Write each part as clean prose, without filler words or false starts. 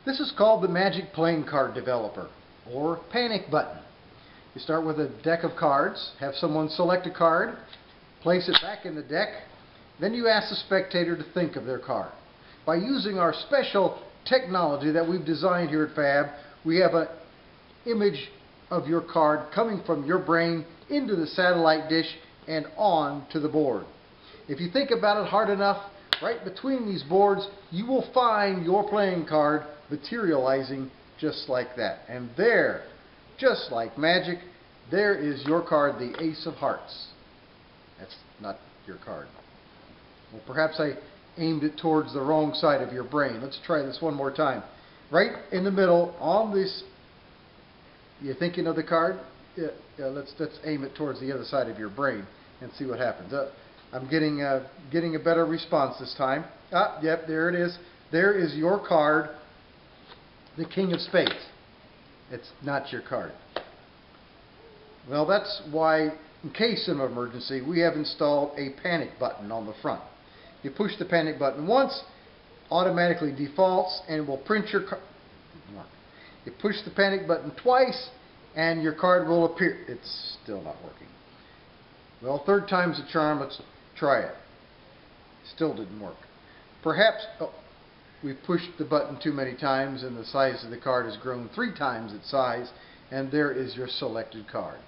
This is called the Magic Playing Card Developer, or Panic Button. You start with a deck of cards, have someone select a card, place it back in the deck, then you ask the spectator to think of their card. By using our special technology that we've designed here at FAB, we have an image of your card coming from your brain into the satellite dish and on to the board. If you think about it hard enough, right between these boards, you will find your playing card materializing just like that. And there, just like magic, there is your card, the Ace of Hearts. That's not your card. Well, perhaps I aimed it towards the wrong side of your brain. Let's try this one more time. Right in the middle, on this, you're thinking of the card? Yeah, let's aim it towards the other side of your brain and see what happens. I'm getting a better response this time. Yep, there it is. There is your card, the King of Spades. It's not your card. Well, that's why, in case of emergency, we have installed a panic button on the front. You push the panic button once, automatically defaults, and will print your card. You push the panic button twice, and your card will appear. It's still not working. Well, third time's a charm. Let's try it. Still didn't work. Perhaps we've pushed the button too many times and the size of the card has grown 3 times its size, and there is your selected card.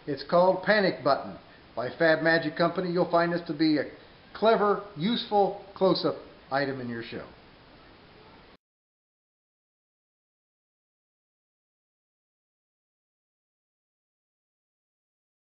It's called Panic Button by FAB Magic Company. You'll find this to be a clever, useful close-up item in your show.